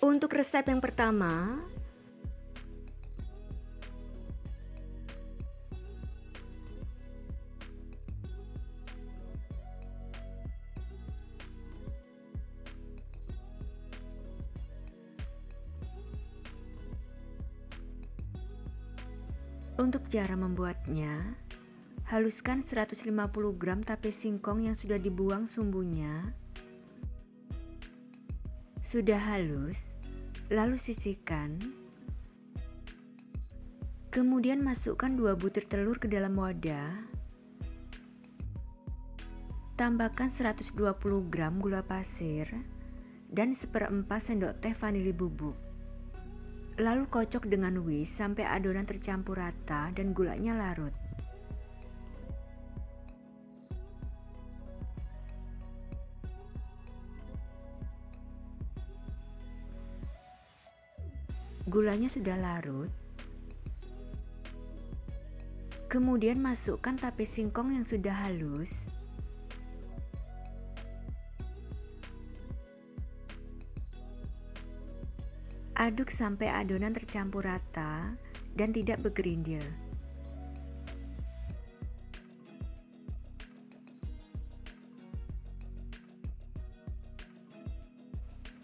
Untuk resep yang pertama, untuk cara membuatnya, haluskan 150 gram tape singkong yang sudah dibuang sumbunya. Sudah halus, lalu sisihkan. Kemudian masukkan 2 butir telur ke dalam wadah. Tambahkan 120 gram gula pasir dan 1/4 sendok teh vanili bubuk. Lalu kocok dengan whisk sampai adonan tercampur rata dan gulanya larut. Gulanya sudah larut. Kemudian masukkan tape singkong yang sudah halus. Aduk sampai adonan tercampur rata dan tidak bergerindil.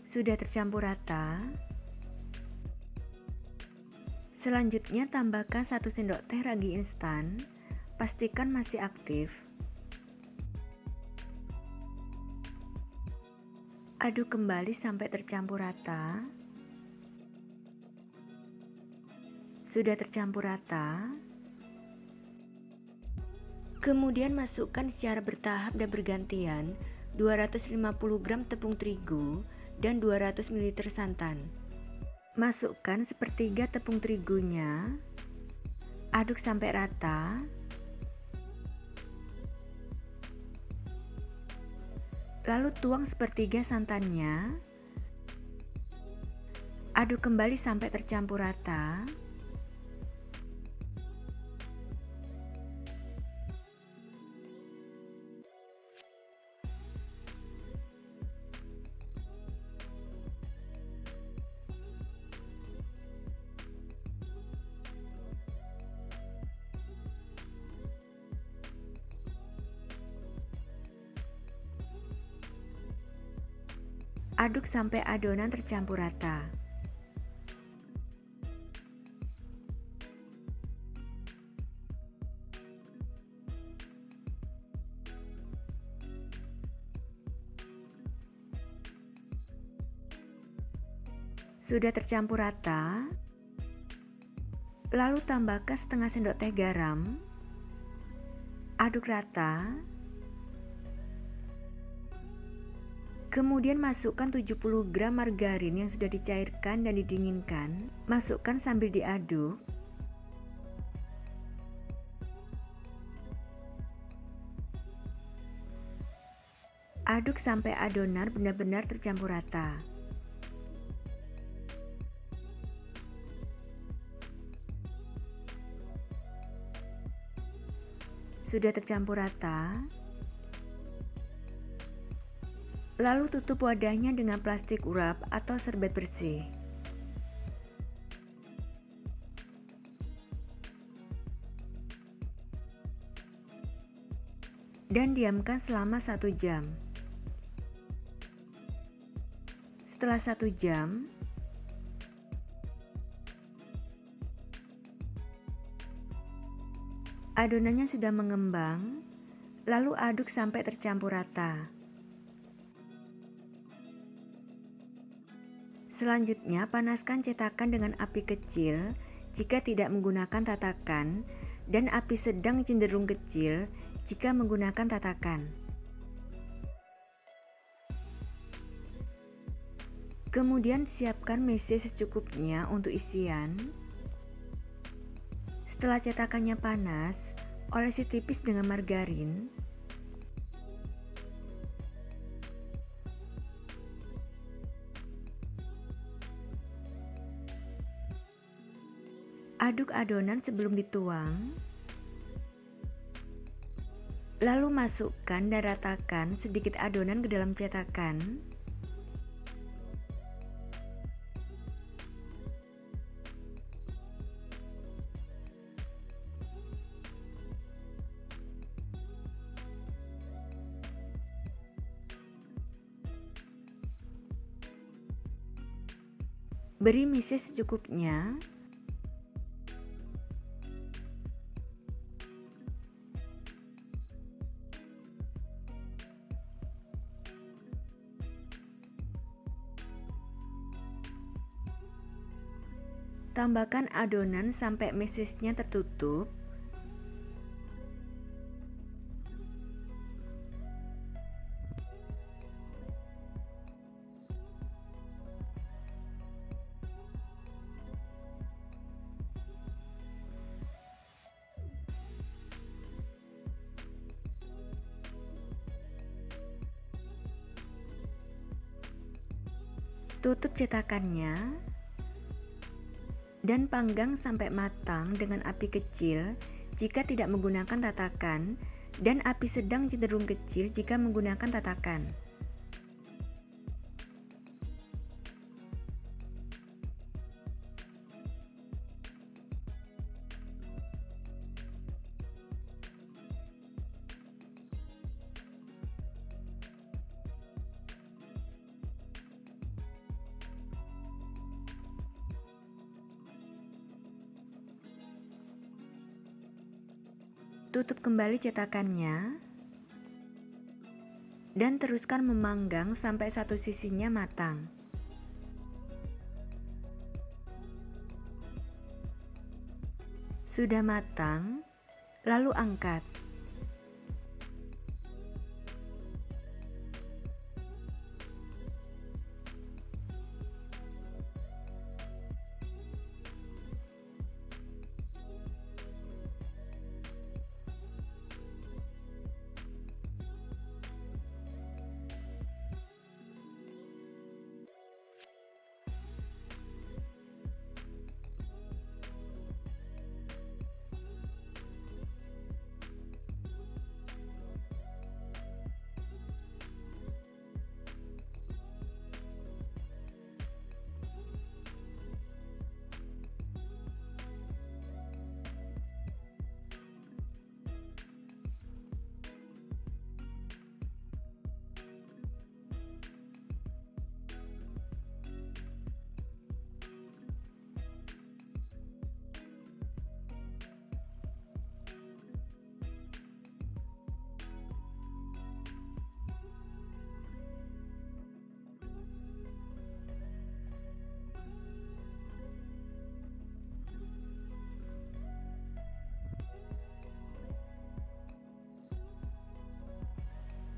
Sudah tercampur rata. Selanjutnya tambahkan 1 sendok teh ragi instan, pastikan masih aktif. Aduk kembali sampai tercampur rata. Sudah tercampur rata. Kemudian masukkan secara bertahap dan bergantian 250 gram tepung terigu dan 200 ml santan. Masukkan sepertiga tepung terigunya, aduk sampai rata. Lalu tuang sepertiga santannya, aduk kembali sampai tercampur rata. Aduk sampai adonan tercampur rata. Sudah tercampur rata, lalu tambahkan setengah sendok teh garam, aduk rata. Kemudian masukkan 70 gram margarin yang sudah dicairkan dan didinginkan, masukkan sambil diaduk. Aduk sampai adonan benar-benar tercampur rata. Sudah tercampur rata, lalu tutup wadahnya dengan plastik urap atau serbet bersih. Dan diamkan selama 1 jam. Setelah 1 jam, adonannya sudah mengembang, lalu aduk sampai tercampur rata. Selanjutnya, panaskan cetakan dengan api kecil jika tidak menggunakan tatakan, dan api sedang cenderung kecil jika menggunakan tatakan. Kemudian siapkan mese secukupnya untuk isian. Setelah cetakannya panas, olesi tipis dengan margarin. Aduk adonan sebelum dituang. Lalu masukkan dan ratakan sedikit adonan ke dalam cetakan. Beri meses secukupnya. Tambahkan adonan sampai mesesnya tertutup. Tutup cetakannya dan panggang sampai matang dengan api kecil jika tidak menggunakan tatakan dan api sedang cenderung kecil jika menggunakan tatakan. Tutup kembali cetakannya dan teruskan memanggang sampai satu sisinya matang. Sudah matang, lalu angkat.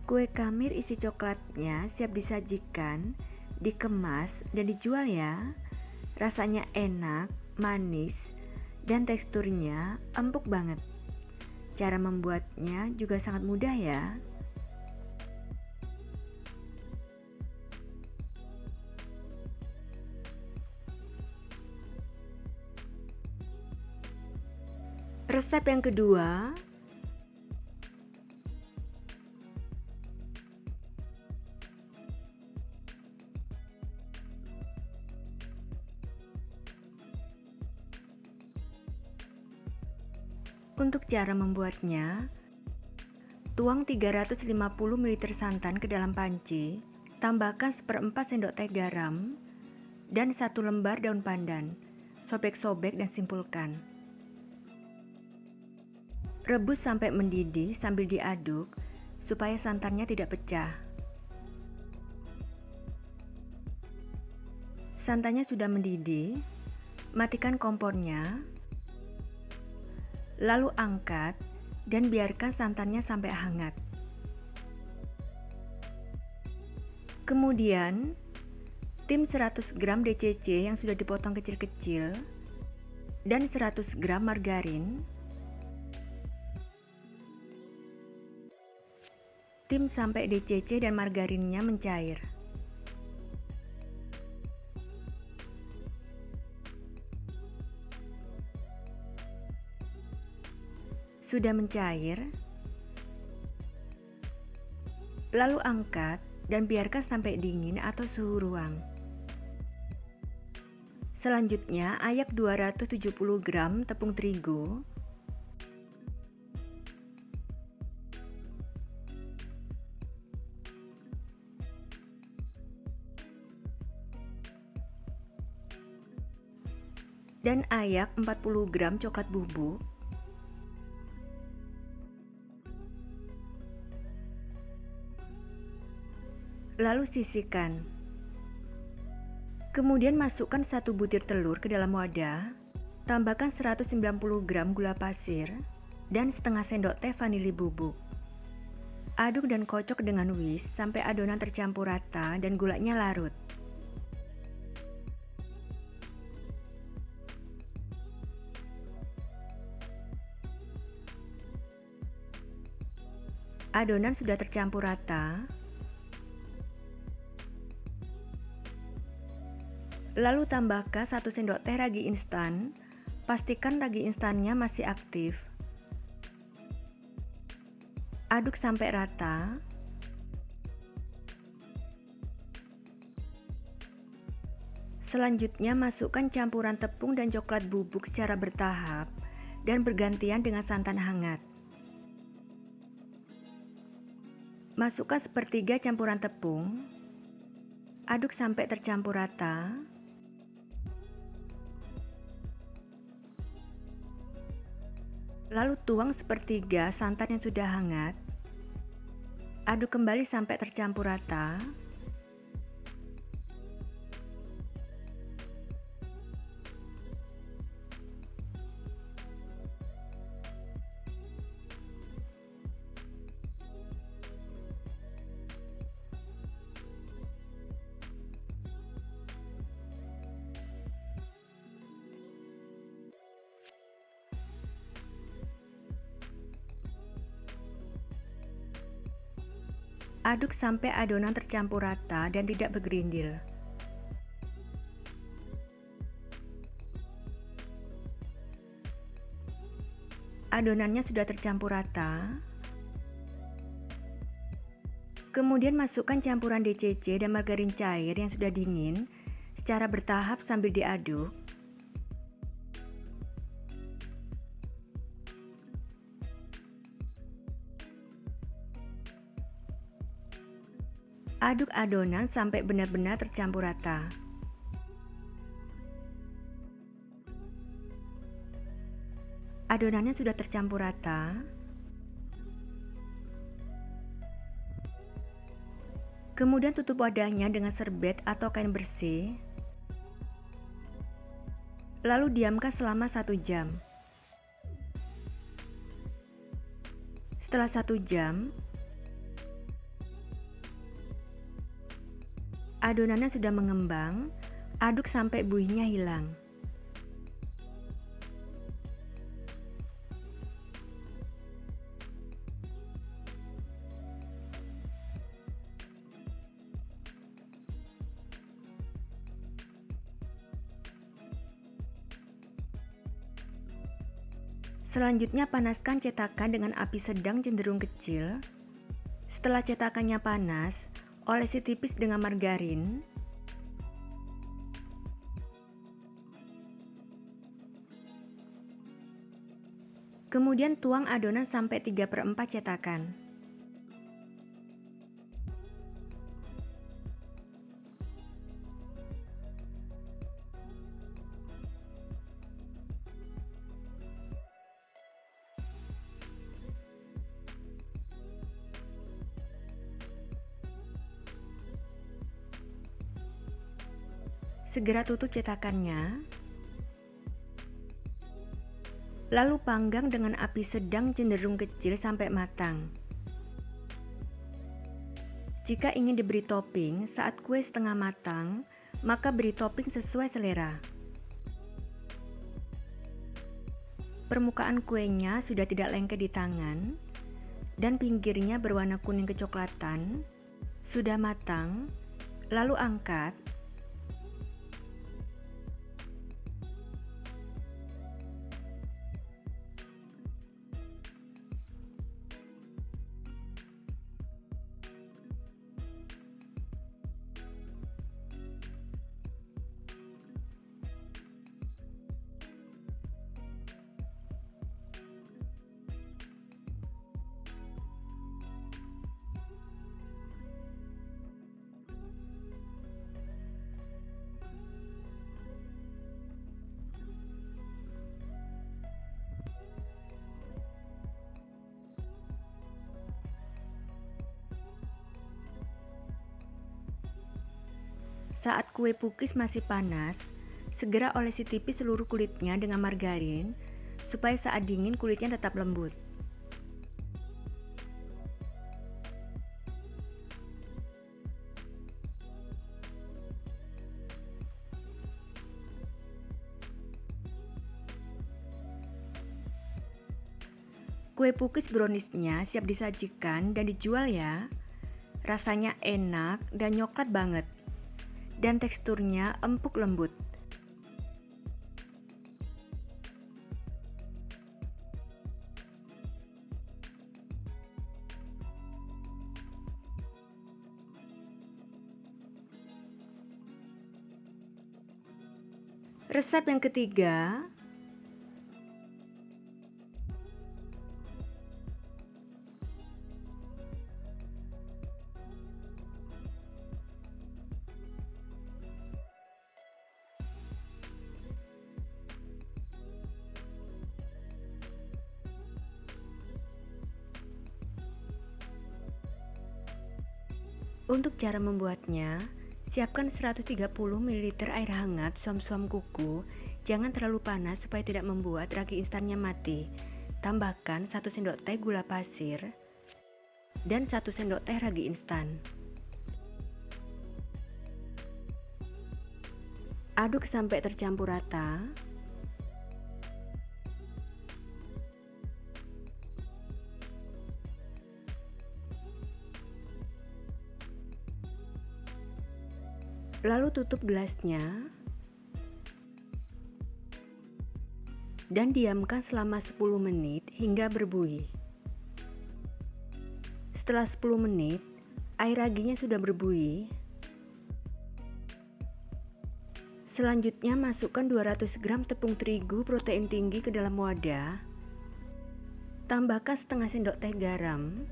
Kue kamir isi coklatnya siap disajikan, dikemas, dan dijual ya. Rasanya enak, manis, dan teksturnya empuk banget. Cara membuatnya juga sangat mudah ya. Resep yang kedua, untuk cara membuatnya, tuang 350 ml santan ke dalam panci, tambahkan 1/4 sendok teh garam, dan 1 lembar daun pandan. Sobek-sobek dan simpulkan. Rebus sampai mendidih sambil diaduk supaya santannya tidak pecah. Santannya sudah mendidih, matikan kompornya. Lalu angkat dan biarkan santannya sampai hangat. Kemudian, tim 100 gram DCC yang sudah dipotong kecil-kecil dan 100 gram margarin. Tim sampai DCC dan margarinnya mencair. Sudah mencair, lalu angkat dan biarkan sampai dingin atau suhu ruang. Selanjutnya, ayak 270 gram tepung terigu, dan ayak 40 gram coklat bubuk, lalu sisihkan. Kemudian masukkan 1 butir telur ke dalam wadah, tambahkan 190 gram gula pasir, dan setengah sendok teh vanili bubuk. Aduk dan kocok dengan whisk sampai adonan tercampur rata dan gulanya larut. Adonan sudah tercampur rata, lalu tambahkan 1 sendok teh ragi instan. Pastikan ragi instannya masih aktif. Aduk sampai rata. Selanjutnya masukkan campuran tepung dan coklat bubuk secara bertahap dan bergantian dengan santan hangat. Masukkan sepertiga campuran tepung. Aduk sampai tercampur rata. Lalu tuang sepertiga santan yang sudah hangat. Aduk kembali sampai tercampur rata. Aduk sampai adonan tercampur rata dan tidak bergerindil. Adonannya sudah tercampur rata. Kemudian masukkan campuran DCC dan margarin cair yang sudah dingin secara bertahap sambil diaduk. Aduk adonan sampai benar-benar tercampur rata. Adonannya sudah tercampur rata. Kemudian tutup wadahnya dengan serbet atau kain bersih. Lalu diamkan selama 1 jam. Setelah 1 jam, adonannya sudah mengembang. Aduk sampai buihnya hilang. Selanjutnya panaskan cetakan dengan api sedang cenderung kecil. Setelah cetakannya panas, olesi tipis dengan margarin. Kemudian tuang adonan sampai 3/4 cetakan. Segera tutup cetakannya. Lalu panggang dengan api sedang cenderung kecil sampai matang. Jika ingin diberi topping saat kue setengah matang, maka beri topping sesuai selera. Permukaan kuenya sudah tidak lengket di tangan dan pinggirnya berwarna kuning kecoklatan. Sudah matang, lalu angkat. Saat kue pukis masih panas, segera olesi tipis seluruh kulitnya dengan margarin supaya saat dingin kulitnya tetap lembut. Kue pukis browniesnya siap disajikan dan dijual ya. Rasanya enak dan coklat banget. Dan teksturnya empuk lembut. Resep yang ketiga, untuk cara membuatnya, siapkan 130 ml air hangat suam-suam kuku. Jangan terlalu panas supaya tidak membuat ragi instannya mati. Tambahkan 1 sendok teh gula pasir dan 1 sendok teh ragi instan. Aduk sampai tercampur rata. Lalu tutup gelasnya dan diamkan selama 10 menit hingga berbuih. Setelah 10 menit, air raginya sudah berbuih. Selanjutnya masukkan 200 gram tepung terigu protein tinggi ke dalam wadah. Tambahkan setengah sendok teh garam.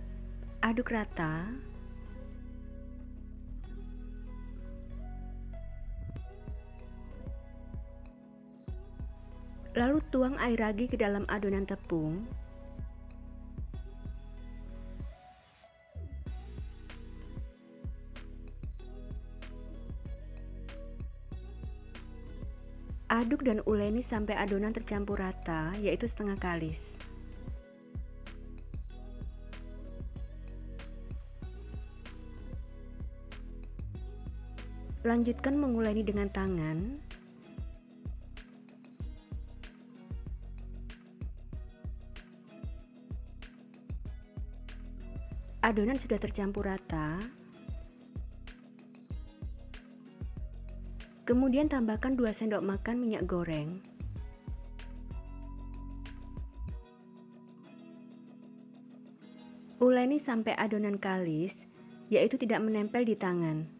Aduk rata. Lalu tuang air ragi ke dalam adonan tepung. Aduk dan uleni sampai adonan tercampur rata, yaitu setengah kalis. Lanjutkan menguleni dengan tangan. Adonan sudah tercampur rata. Kemudian tambahkan 2 sendok makan minyak goreng. Uleni sampai adonan kalis, yaitu tidak menempel di tangan.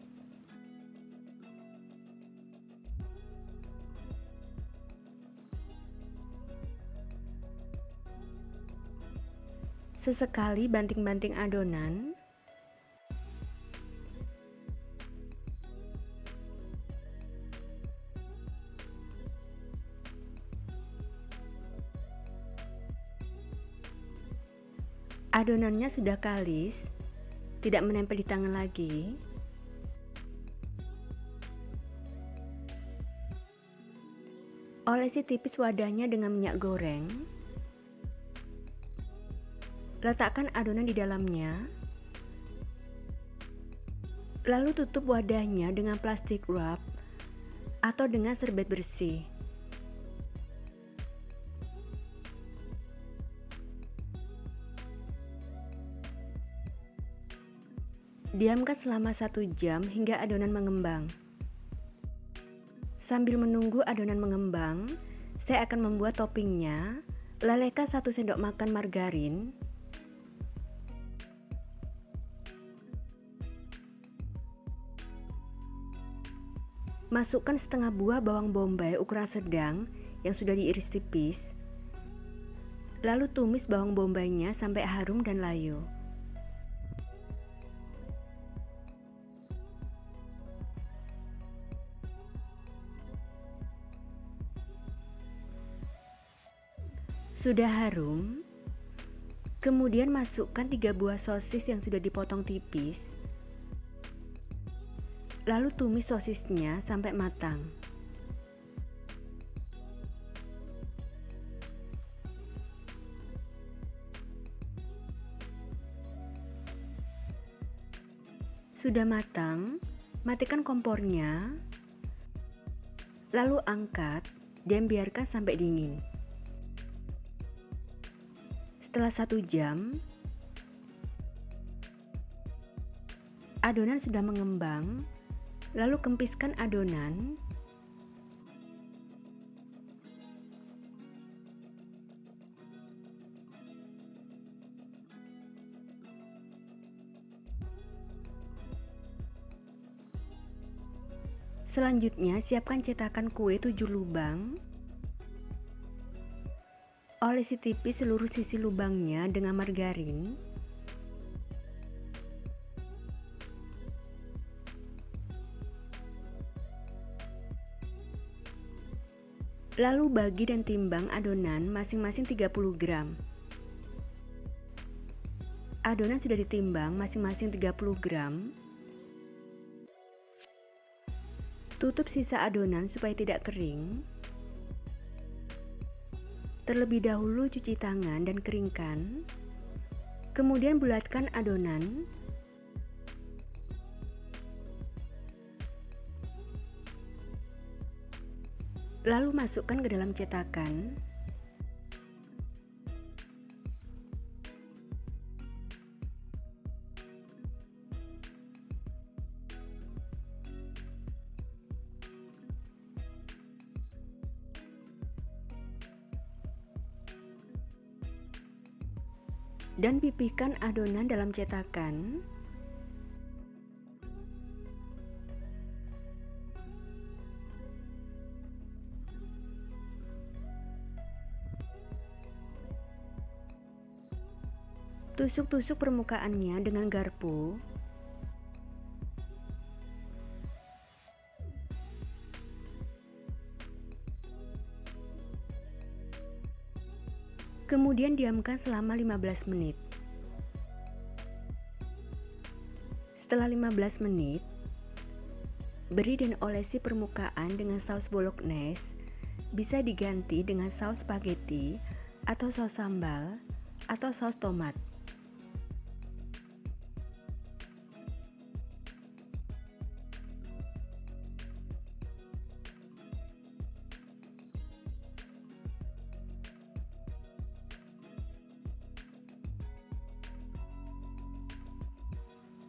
Sesekali banting-banting adonan. Adonannya sudah kalis, tidak menempel di tangan lagi. Olesi tipis wadahnya dengan minyak goreng. Letakkan adonan di dalamnya. Lalu tutup wadahnya dengan plastik wrap atau dengan serbet bersih. Diamkan selama 1 jam hingga adonan mengembang. Sambil menunggu adonan mengembang, saya akan membuat toppingnya. Lelehkan 1 sendok makan margarin. Masukkan setengah buah bawang bombay ukuran sedang yang sudah diiris tipis. Lalu tumis bawang bombaynya sampai harum dan layu. Sudah harum, kemudian masukkan 3 buah sosis yang sudah dipotong tipis. Lalu tumis sosisnya sampai matang. Sudah matang, matikan kompornya, lalu angkat dan biarkan sampai dingin. Setelah 1 jam, adonan sudah mengembang, lalu kempiskan adonan. Selanjutnya, siapkan cetakan kue 7 lubang. Olesi tipis seluruh sisi lubangnya dengan margarin. Lalu bagi dan timbang adonan masing-masing 30 gram. Adonan sudah ditimbang masing-masing 30 gram. Tutup sisa adonan supaya tidak kering. Terlebih dahulu cuci tangan dan keringkan. Kemudian bulatkan adonan. Lalu masukkan ke dalam cetakan. Dan pipihkan adonan dalam cetakan. Tusuk-tusuk permukaannya dengan garpu. Kemudian diamkan selama 15 menit. Setelah 15 menit, beri dan olesi permukaan dengan saus bolognese, bisa diganti dengan saus spaghetti atau saus sambal atau saus tomat.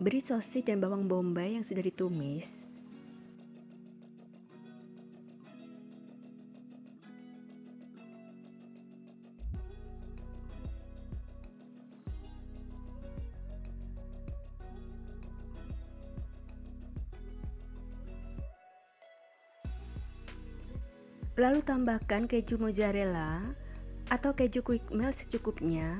Beri sosis dan bawang bombay yang sudah ditumis. Lalu tambahkan keju mozzarella atau keju quick melt secukupnya.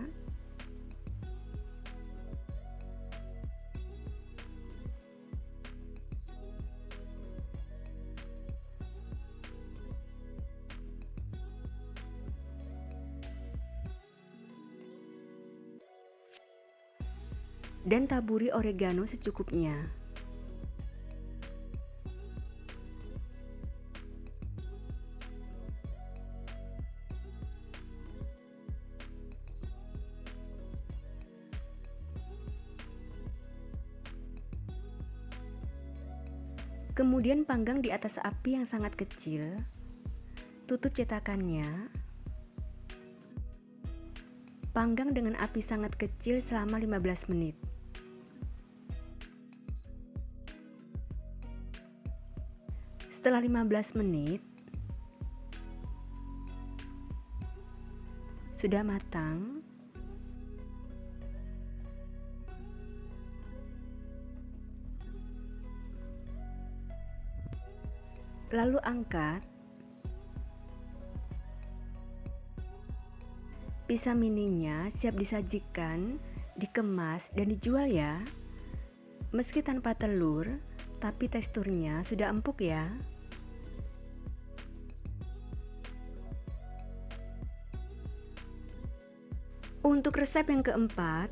Dan taburi oregano secukupnya. Kemudian panggang di atas api yang sangat kecil. Tutup cetakannya. Panggang dengan api sangat kecil selama 15 menit. Setelah 15 menit, sudah matang. Lalu angkat. Pizza mininya siap disajikan, dikemas, dan dijual ya. Meski tanpa telur, tapi teksturnya sudah empuk ya. Untuk resep yang keempat,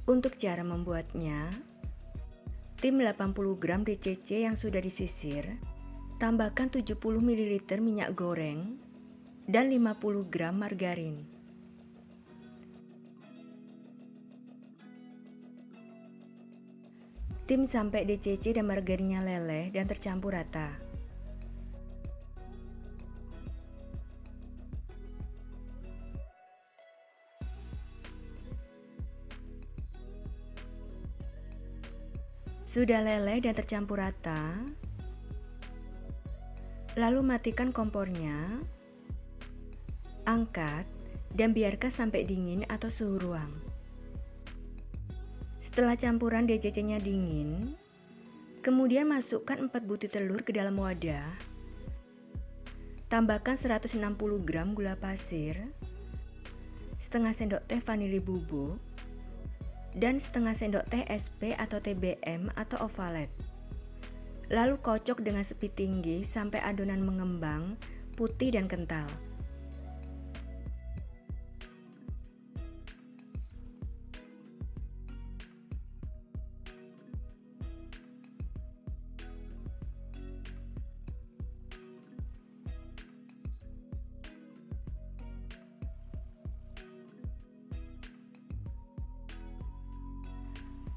Untuk cara membuatnya, tim 80 gram DCC yang sudah disisir, tambahkan 70 ml minyak goreng dan 50 gram margarin. Tim sampai DCC dan margarinnya leleh dan tercampur rata. Sudah leleh dan tercampur rata, lalu matikan kompornya, angkat, dan biarkan sampai dingin atau suhu ruang. Setelah campuran DCC-nya dingin, kemudian masukkan 4 butir telur ke dalam wadah. Tambahkan 160 gram gula pasir, setengah sendok teh vanili bubuk, dan setengah sendok teh SP atau TBM atau ovalet. Lalu kocok dengan speed tinggi sampai adonan mengembang, putih dan kental.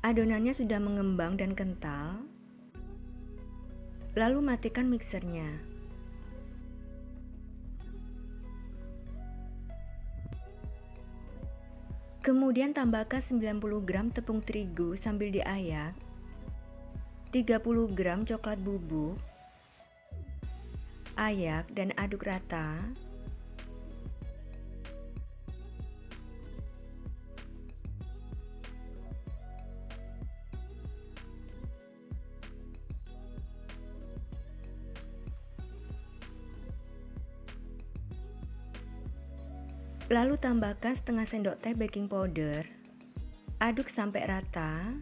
Adonannya sudah mengembang dan kental, lalu matikan mixernya. Kemudian tambahkan 90 gram tepung terigu sambil diayak, 30 gram coklat bubuk, ayak dan aduk rata. Lalu tambahkan setengah sendok teh baking powder, aduk sampai rata.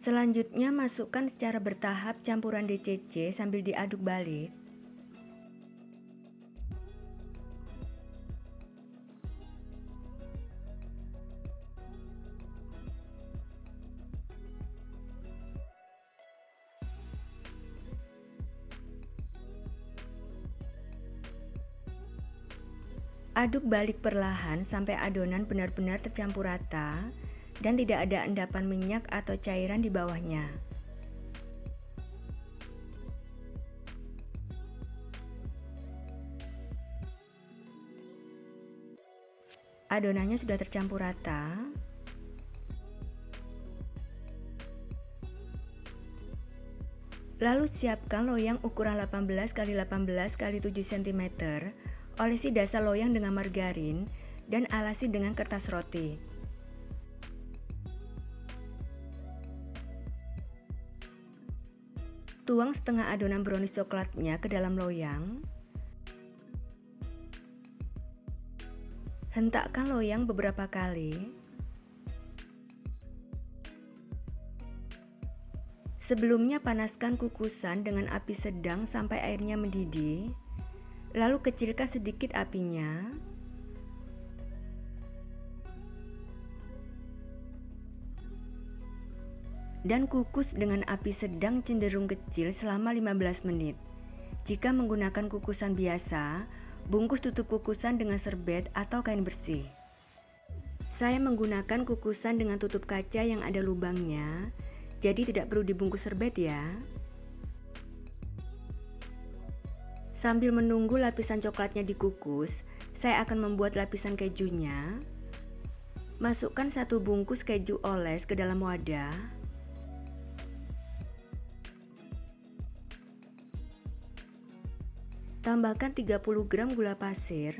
Selanjutnya masukkan secara bertahap campuran DCC sambil diaduk balik. Aduk balik perlahan sampai adonan benar-benar tercampur rata dan tidak ada endapan minyak atau cairan di bawahnya. Adonannya sudah tercampur rata. Lalu siapkan loyang ukuran 18 x 18 x 7 cm. Olesi dasar loyang dengan margarin dan alasi dengan kertas roti. Tuang setengah adonan brownies coklatnya ke dalam loyang. Hentakkan loyang beberapa kali. Sebelumnya panaskan kukusan dengan api sedang sampai airnya mendidih. Lalu kecilkan sedikit apinya. Dan kukus dengan api sedang cenderung kecil selama 15 menit. Jika menggunakan kukusan biasa, bungkus tutup kukusan dengan serbet atau kain bersih. Saya menggunakan kukusan dengan tutup kaca yang ada lubangnya, jadi tidak perlu dibungkus serbet ya. Sambil menunggu lapisan coklatnya dikukus, saya akan membuat lapisan kejunya. Masukkan 1 bungkus keju oles ke dalam wadah. Tambahkan 30 gram gula pasir.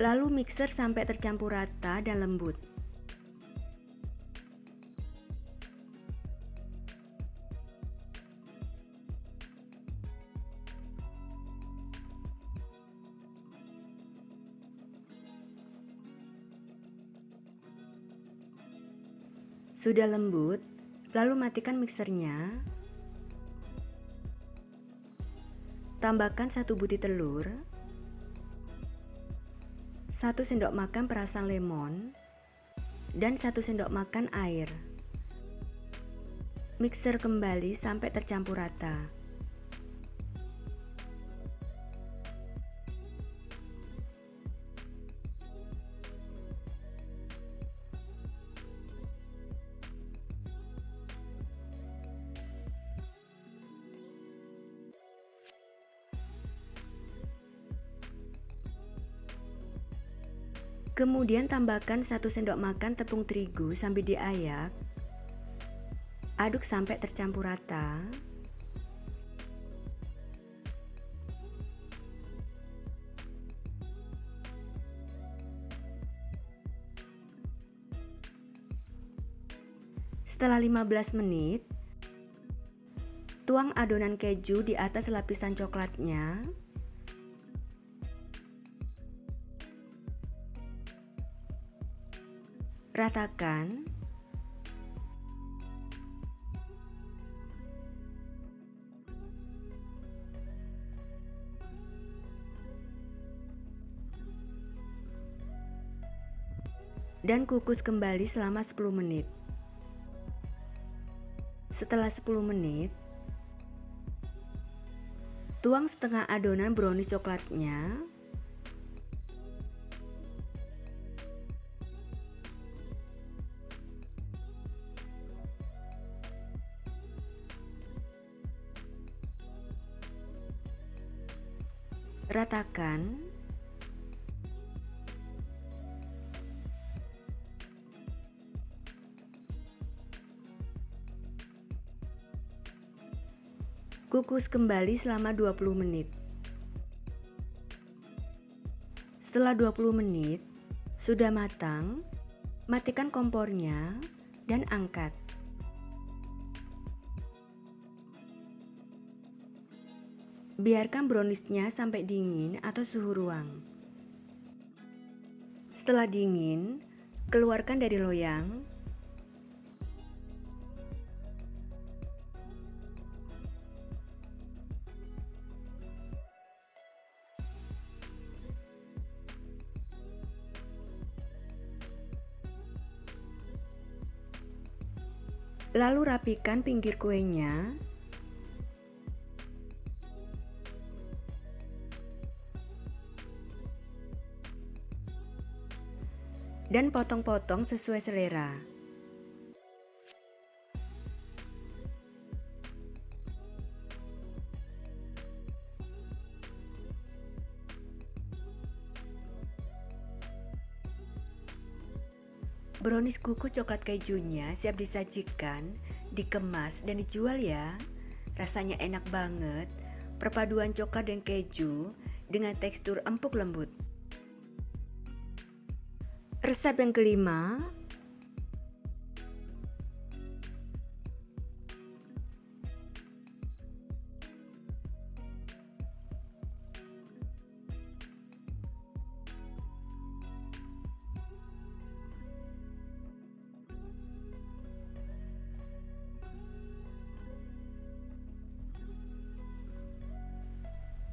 Lalu mixer sampai tercampur rata dan lembut. Sudah lembut, lalu matikan mixernya. Tambahkan 1 butir telur, 1 sendok makan perasan lemon, dan 1 sendok makan air. Mixer kembali sampai tercampur rata. Kemudian tambahkan 1 sendok makan tepung terigu sambil diayak. Aduk sampai tercampur rata. Setelah 15 menit, tuang adonan keju di atas lapisan coklatnya. Ratakan. Dan kukus kembali selama 10 menit. Setelah 10 menit, tuang setengah adonan brownies coklatnya. Ratakan. Kukus kembali selama 20 menit. Setelah 20 menit, sudah matang, matikan kompornya dan angkat. Biarkan browniesnya sampai dingin atau suhu ruang. Setelah dingin, keluarkan dari loyang. Lalu rapikan pinggir kuenya. Dan potong-potong sesuai selera. Brownies kuku coklat kejunya siap disajikan, dikemas dan dijual ya. Rasanya enak banget, perpaduan coklat dan keju dengan tekstur empuk lembut. Resep yang kelima,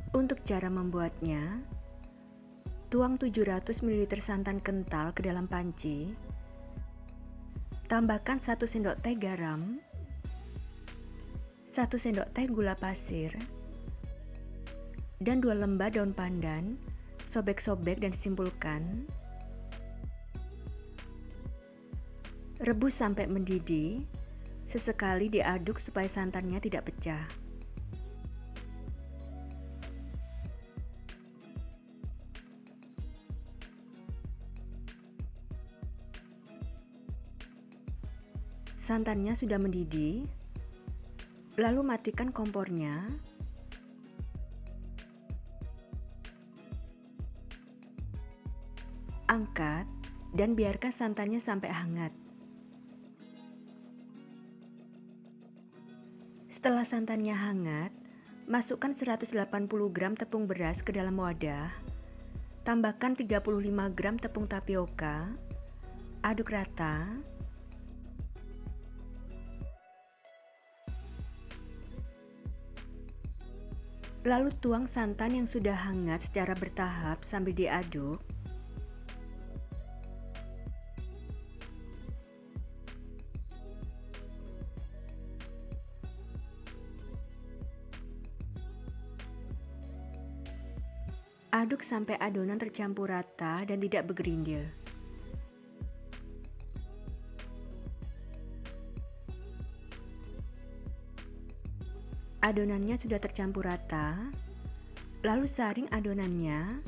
untuk cara membuatnya, tuang 700 ml santan kental ke dalam panci. Tambahkan 1 sendok teh garam, 1 sendok teh gula pasir, dan 2 lembar daun pandan. Sobek-sobek dan simpulkan. Rebus sampai mendidih. Sesekali diaduk supaya santannya tidak pecah. Santannya sudah mendidih, lalu matikan kompornya. Angkat dan biarkan santannya sampai hangat. Setelah santannya hangat, masukkan 180 gram tepung beras ke dalam wadah. Tambahkan 35 gram tepung tapioka. Aduk rata. Lalu tuang santan yang sudah hangat secara bertahap sambil diaduk. Aduk sampai adonan tercampur rata dan tidak bergerindil. Adonannya sudah tercampur rata, lalu saring adonannya.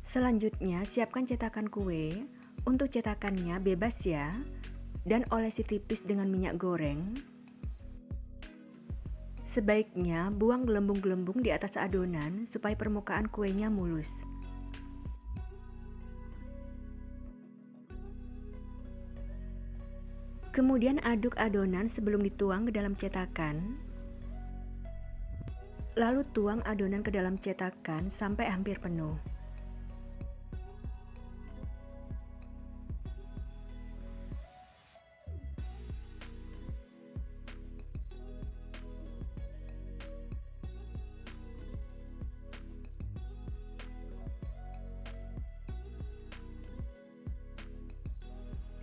Selanjutnya, siapkan cetakan kue. Untuk cetakannya bebas ya, dan olesi tipis dengan minyak goreng. Sebaiknya buang gelembung-gelembung di atas adonan supaya permukaan kuenya mulus. Kemudian aduk adonan sebelum dituang ke dalam cetakan. Lalu tuang adonan ke dalam cetakan sampai hampir penuh.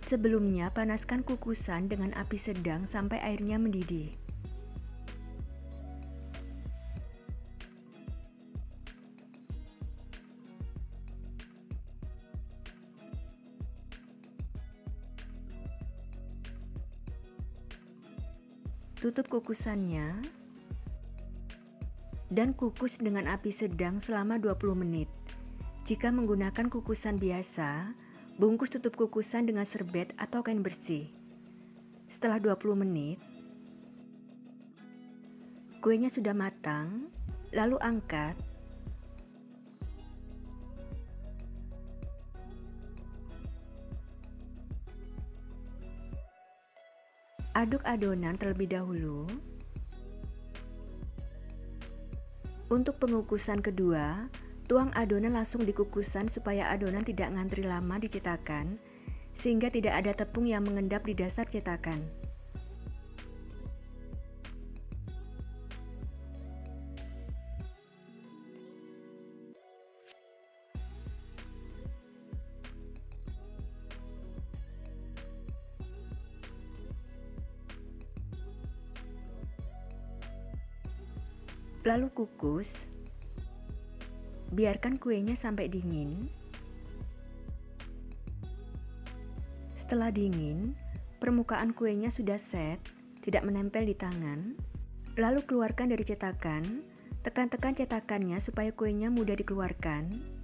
Sebelumnya, panaskan kukusan dengan api sedang sampai airnya mendidih. Tutup kukusannya dan kukus dengan api sedang selama 20 menit. Jika menggunakan kukusan biasa, bungkus tutup kukusan dengan serbet atau kain bersih. Setelah 20 menit, kuenya sudah matang, lalu angkat. Aduk adonan terlebih dahulu. Untuk pengukusan kedua, tuang adonan langsung di kukusan supaya adonan tidak ngantri lama di cetakan, sehingga tidak ada tepung yang mengendap di dasar cetakan. Lalu kukus. Biarkan kuenya sampai dingin. Setelah dingin, permukaan kuenya sudah set, tidak menempel di tangan. Lalu keluarkan dari cetakan, tekan-tekan cetakannya supaya kuenya mudah dikeluarkan.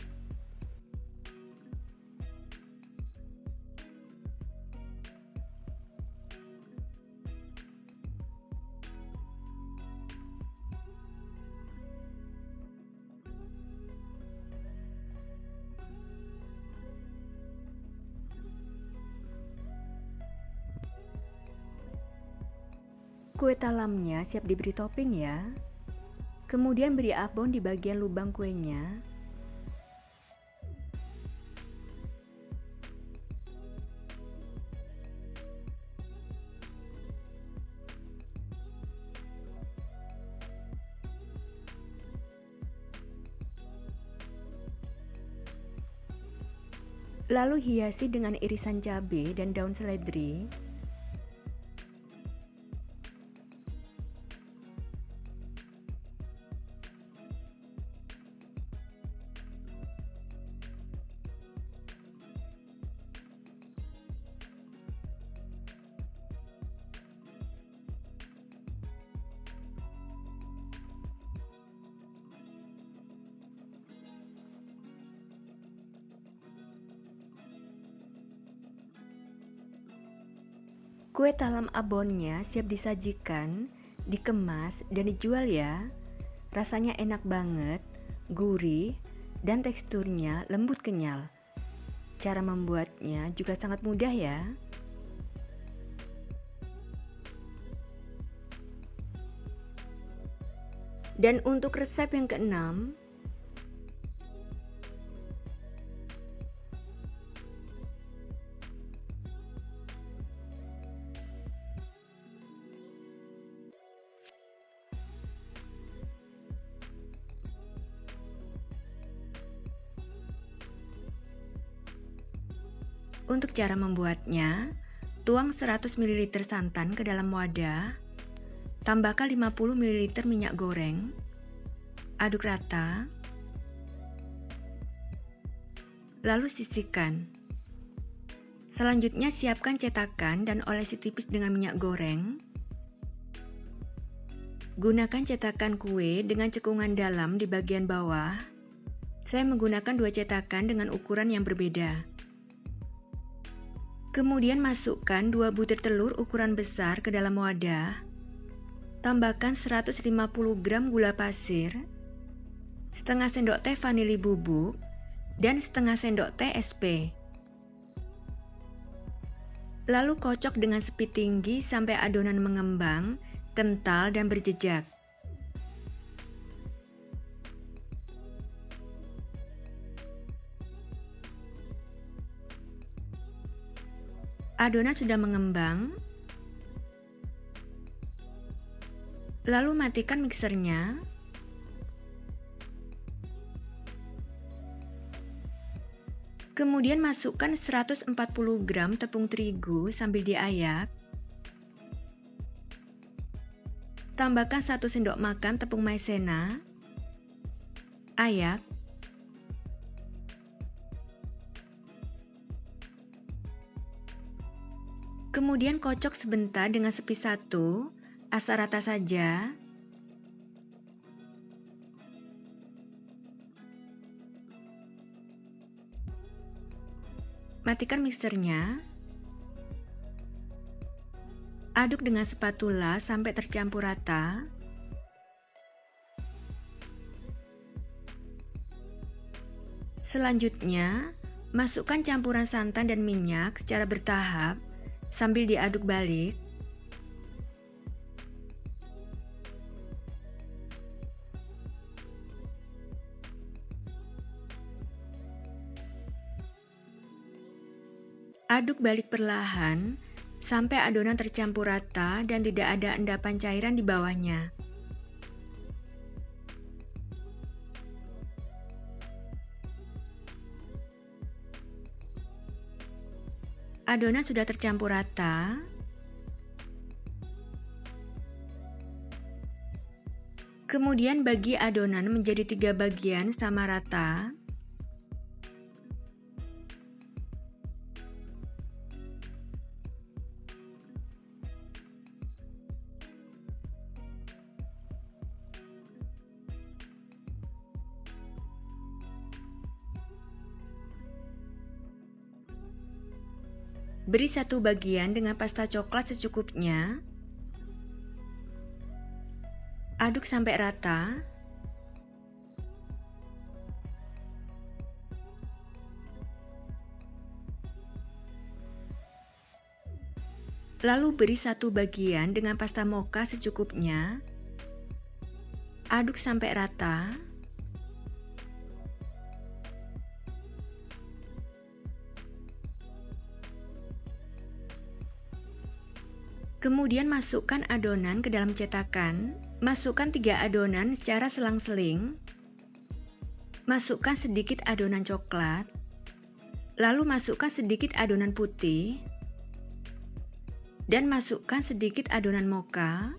Kue talamnya siap diberi topping ya. Kemudian beri abon di bagian lubang kuenya. Lalu hiasi dengan irisan cabai dan daun seledri. Kue talam abonnya siap disajikan, dikemas, dan dijual ya. Rasanya enak banget, gurih, dan teksturnya lembut kenyal. Cara membuatnya juga sangat mudah ya. Dan untuk resep yang keenam, Untuk cara membuatnya, tuang 100 ml santan ke dalam wadah, tambahkan 50 ml minyak goreng, aduk rata, lalu sisihkan. Selanjutnya siapkan cetakan dan olesi tipis dengan minyak goreng. Gunakan cetakan kue dengan cekungan dalam di bagian bawah. Saya menggunakan 2 cetakan dengan ukuran yang berbeda. Kemudian masukkan 2 butir telur ukuran besar ke dalam wadah. Tambahkan 150 gram gula pasir, setengah sendok teh vanili bubuk, dan setengah sendok teh SP. Lalu kocok dengan speed tinggi sampai adonan mengembang, kental, dan berjejak. Adonan sudah mengembang, lalu matikan mixernya. Kemudian masukkan 140 gram tepung terigu sambil diayak. Tambahkan 1 sendok makan tepung maizena. Ayak. Kemudian kocok sebentar dengan speed 1, asal rata saja. Matikan mixernya. Aduk dengan spatula sampai tercampur rata. Selanjutnya, masukkan campuran santan dan minyak secara bertahap sambil diaduk balik. Aduk balik perlahan sampai adonan tercampur rata dan tidak ada endapan cairan di bawahnya. Adonan sudah tercampur rata. Kemudian bagi adonan menjadi 3 bagian sama rata. Beri 1 bagian dengan pasta coklat secukupnya. Aduk sampai rata. Lalu beri 1 bagian dengan pasta mocha secukupnya. Aduk sampai rata. Kemudian masukkan adonan ke dalam cetakan. Masukkan 3 adonan secara selang-seling. Masukkan sedikit adonan coklat. Lalu masukkan sedikit adonan putih. Dan masukkan sedikit adonan mocha.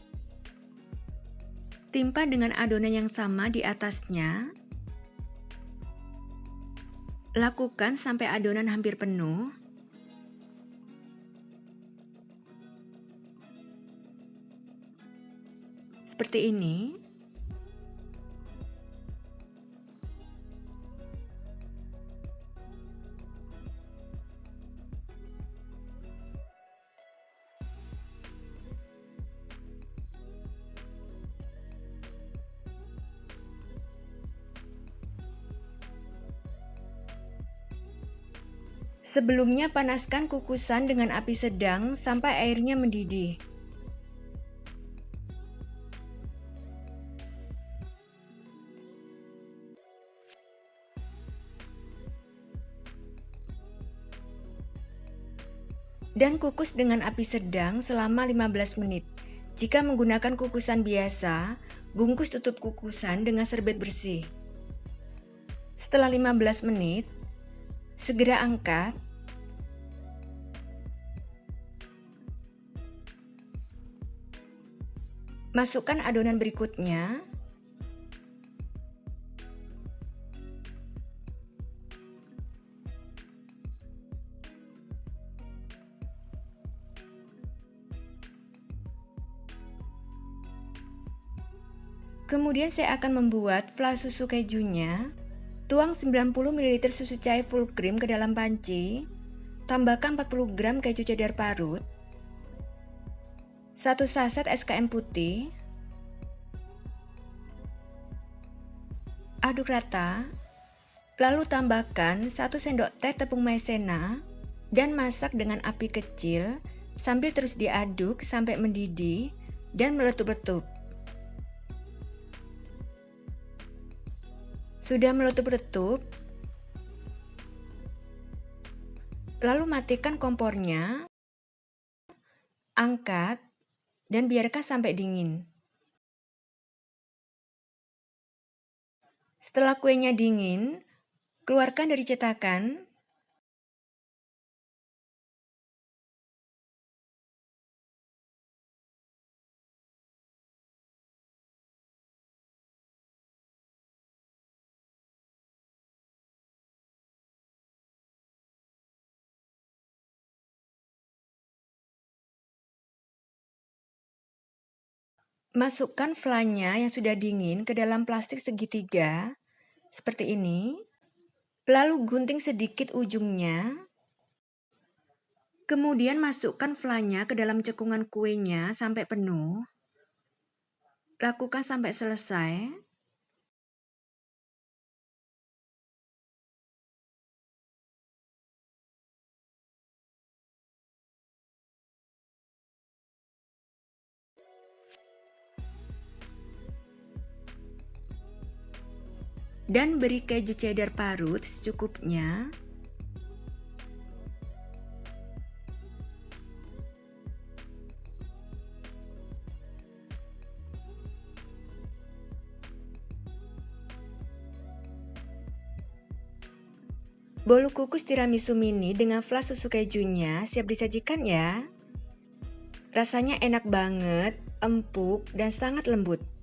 Timpa dengan adonan yang sama di atasnya. Lakukan sampai adonan hampir penuh. Seperti ini. Sebelumnya panaskan kukusan dengan api sedang sampai airnya mendidih. Dan kukus dengan api sedang selama 15 menit. Jika menggunakan kukusan biasa, bungkus tutup kukusan dengan serbet bersih. Setelah 15 menit, segera angkat. Masukkan adonan berikutnya. Kemudian saya akan membuat flan susu kejunya. Tuang 90 ml susu cair full cream ke dalam panci. Tambahkan 40 gram keju cheddar parut. 1 saset SKM putih. Aduk rata. Lalu tambahkan 1 sendok teh tepung maizena dan masak dengan api kecil sambil terus diaduk sampai mendidih dan meletup-letup. Sudah meletup-letup, lalu matikan kompornya, angkat, dan biarkan sampai dingin. Setelah kuenya dingin, keluarkan dari cetakan. Masukkan flannya yang sudah dingin ke dalam plastik segitiga, seperti ini. Lalu gunting sedikit ujungnya. Kemudian masukkan flannya ke dalam cekungan kuenya sampai penuh. Lakukan sampai selesai. Dan beri keju cheddar parut secukupnya. Bolu kukus tiramisu mini dengan flan susu kejunya siap disajikan ya. Rasanya enak banget, empuk, dan sangat lembut.